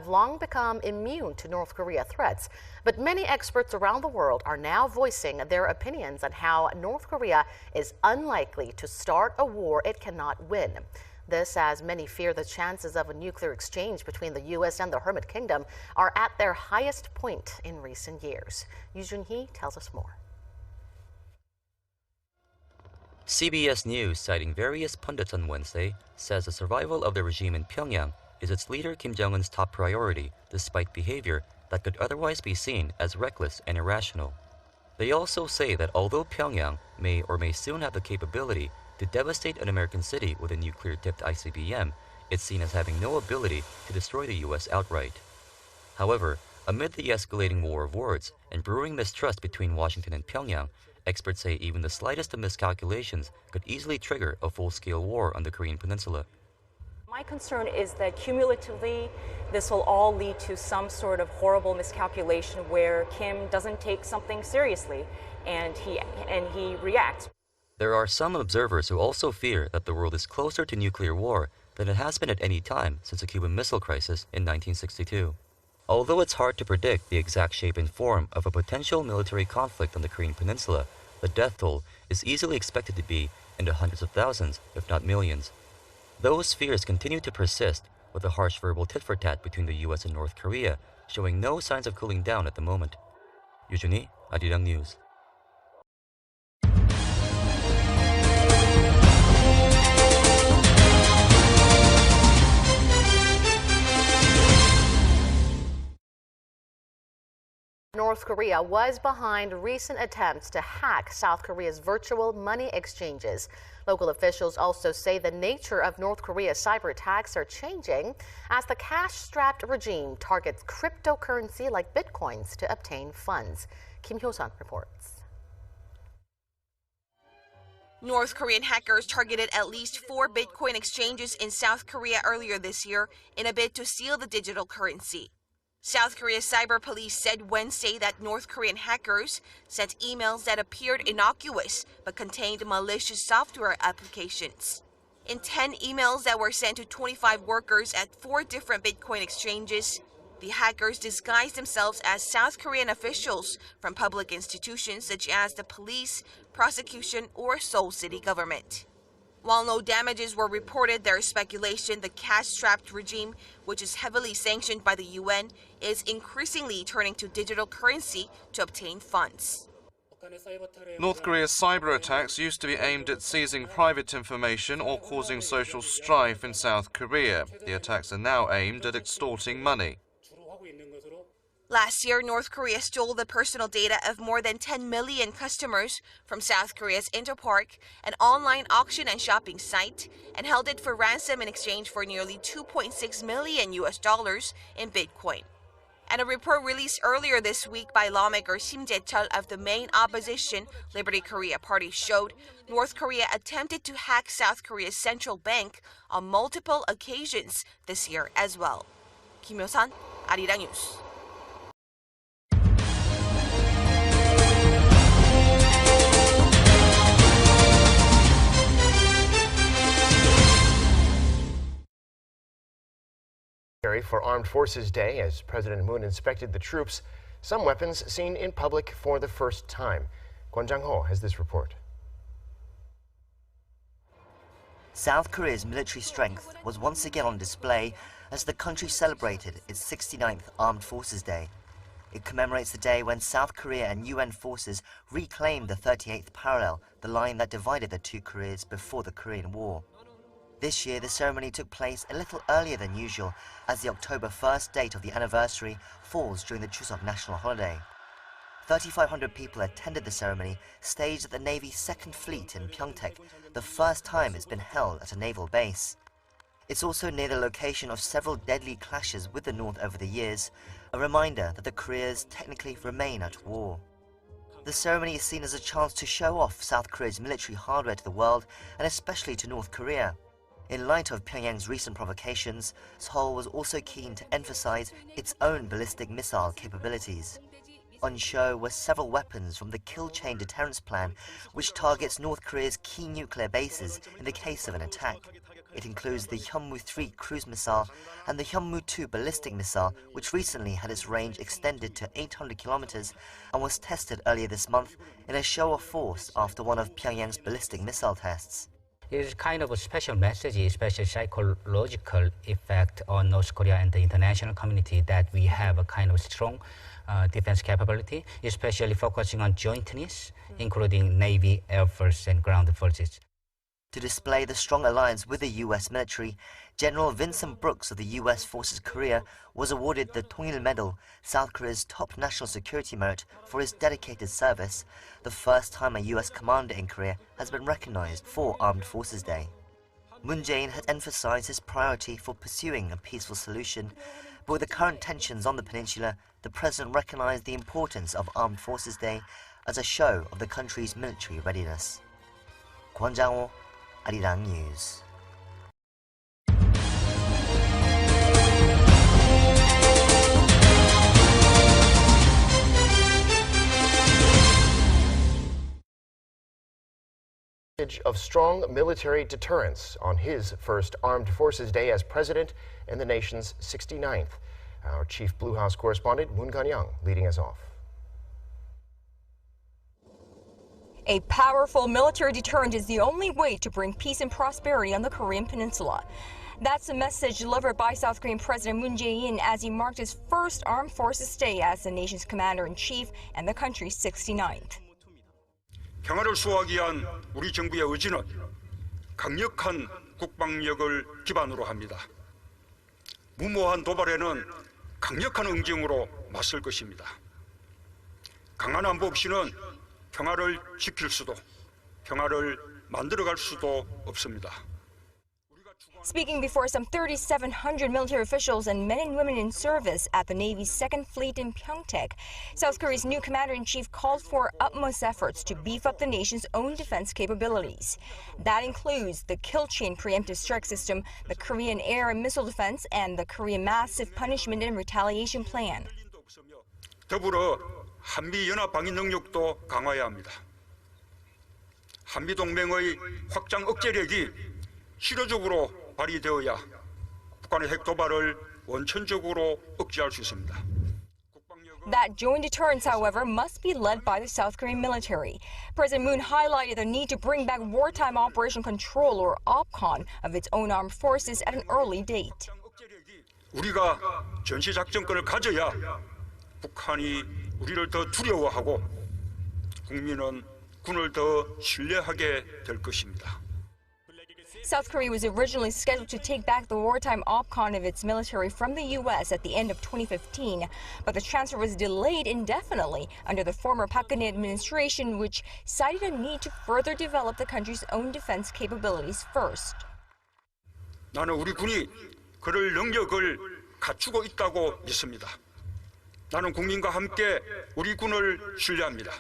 have long become immune to North Korea threats, but many experts around the world are now voicing their opinions on how North Korea is unlikely to start a war it cannot win. This as many fear the chances of a nuclear exchange between the U.S. and the Hermit Kingdom are at their highest point in recent years. Yoo Jun-hee tells us more. CBS News, citing various pundits on Wednesday, says the survival of the regime in Pyongyang is its leader Kim Jong-un's top priority, despite behavior that could otherwise be seen as reckless and irrational. They also say that although Pyongyang may or may soon have the capability to devastate an American city with a nuclear-tipped ICBM, it's seen as having no ability to destroy the U.S. outright. However, amid the escalating war of words and brewing mistrust between Washington and Pyongyang, experts say even the slightest of miscalculations could easily trigger a full-scale war on the Korean peninsula. My concern is that cumulatively, this will all lead to some sort of horrible miscalculation where Kim doesn't take something seriously and he reacts. There are some observers who also fear that the world is closer to nuclear war than it has been at any time since the Cuban Missile Crisis in 1962. Although it's hard to predict the exact shape and form of a potential military conflict on the Korean peninsula, the death toll is easily expected to be in the hundreds of thousands, if not millions. Those fears continue to persist, with a harsh verbal tit-for-tat between the U.S. and North Korea showing no signs of cooling down at the moment. Yoo Jun-hee, Arirang News. North Korea was behind recent attempts to hack South Korea's virtual money exchanges. Local officials also say the nature of North Korea's cyber attacks are changing as the cash-strapped regime targets cryptocurrency like bitcoins to obtain funds. Kim Hyo-sun reports. North Korean hackers targeted at least 4 Bitcoin exchanges in South Korea earlier this year in a bid to steal the digital currency. South Korea's cyber police said Wednesday that North Korean hackers sent emails that appeared innocuous but contained malicious software applications. In 10 emails that were sent to 25 workers at 4 different Bitcoin exchanges, the hackers disguised themselves as South Korean officials from public institutions such as the police, prosecution, or Seoul city government. While no damages were reported, there is speculation the cash-strapped regime, which is heavily sanctioned by the UN, is increasingly turning to digital currency to obtain funds. North Korea's cyber attacks used to be aimed at seizing private information or causing social strife in South Korea. The attacks are now aimed at extorting money. Last year, North Korea stole the personal data of more than 10 million customers from South Korea's Interpark, an online auction and shopping site, and held it for ransom in exchange for nearly $2.6 million in Bitcoin. And a report released earlier this week by lawmaker Sim Jae-chul of the main opposition Liberty Korea party showed North Korea attempted to hack South Korea's central bank on multiple occasions this year as well. Kim Hyo-sun, Arirang News. For Armed Forces Day, as President Moon inspected the troops, some weapons seen in public for the first time. Kwon Jang-ho has this report. South Korea's military strength was once again on display as the country celebrated its 69th Armed Forces Day. It commemorates the day when South Korea and UN forces reclaimed the 38th parallel, the line that divided the two Koreas before the Korean War. This year, the ceremony took place a little earlier than usual, as the October 1st date of the anniversary falls during the Chuseok national holiday. 3,500 people attended the ceremony, staged at the Navy's 2nd Fleet in Pyeongtaek, the first time it's been held at a naval base. It's also near the location of several deadly clashes with the North over the years, a reminder that the Koreas technically remain at war. The ceremony is seen as a chance to show off South Korea's military hardware to the world, and especially to North Korea. In light of Pyongyang's recent provocations, Seoul was also keen to emphasize its own ballistic missile capabilities. On show were several weapons from the kill chain deterrence plan, which targets North Korea's key nuclear bases in the case of an attack. It includes the Hyunmoo-3 cruise missile and the Hyunmoo-2 ballistic missile, which recently had its range extended to 800 kilometers and was tested earlier this month in a show of force after one of Pyongyang's ballistic missile tests. It is kind of a special message, especially psychological effect on North Korea and the international community that we have a kind of strong defense capability, especially focusing on jointness, including Navy, Air Force, and ground forces. To display the strong alliance with the U.S. military, General Vincent Brooks of the U.S. Forces Korea was awarded the Tongil Medal, South Korea's top national security merit, for his dedicated service, the first time a U.S. commander in Korea has been recognized for Armed Forces Day. Moon Jae-in had emphasized his priority for pursuing a peaceful solution, but with the current tensions on the peninsula, the president recognized the importance of Armed Forces Day as a show of the country's military readiness. Kwon Jang-ho, Arirang News. Of strong military deterrence on his first Armed Forces Day as president and the nation's 69th. Our chief Blue House correspondent Moon Jae-in leading us off. A powerful military deterrent is the only way to bring peace and prosperity on the Korean peninsula. That's a message delivered by South Korean President Moon Jae-in as he marked his first Armed Forces Day as the nation's commander-in-chief and the country's 69th. 평화를 수호하기 위한 우리 정부의 의지는 강력한 국방력을 기반으로 합니다. 무모한 도발에는 강력한 응징으로 맞설 것입니다. 강한 안보 없이는 평화를 지킬 수도, 평화를 만들어갈 수도 없습니다. Speaking before some 3,700 military officials and men and women in service at the Navy's 2nd Fleet in Pyeongtaek, South Korea's new commander-in-chief called for utmost efforts to beef up the nation's own defense capabilities. That includes the kill chain preemptive strike system, the Korean air and missile defense, and the Korean massive punishment and retaliation plan. 더불어 한미 연합 방위 능력도 강화해야 합니다. 한미 동맹의 확장 억제력이 실효적으로 발휘되어야 북한의 핵 도발을 원천적으로 억제할 수 있습니다. That joint deterrence, however, must be led by the South Korean military. President Moon highlighted the need to bring back wartime operation control, or opcon, of its own armed forces at an early date. 우리가 전시 작전권을 가져야 북한이 우리를 더 두려워하고 국민은 군을 더 신뢰하게 될 것입니다. South Korea was originally scheduled to take back the wartime opcon of its military from the U.S. at the end of 2015, but the transfer was delayed indefinitely under the former Park Geun-hye administration, which cited a need to further develop the country's own defense capabilities first. 나는 우리 군이 그럴 능력을 갖추고 있다고 믿습니다. 나는 국민과 함께 우리 군을 신뢰합니다.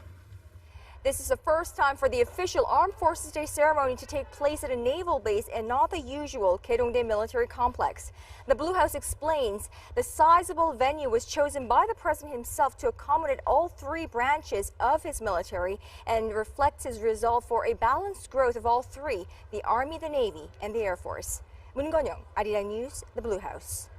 This is the first time for the official Armed Forces Day ceremony to take place at a naval base and not the usual Kaedongdae military complex. The Blue House explains the sizable venue was chosen by the president himself to accommodate all three branches of his military and reflects his resolve for a balanced growth of all three, the Army, the Navy, and the Air Force. Moon Jae-in, Arirang News, the Blue House.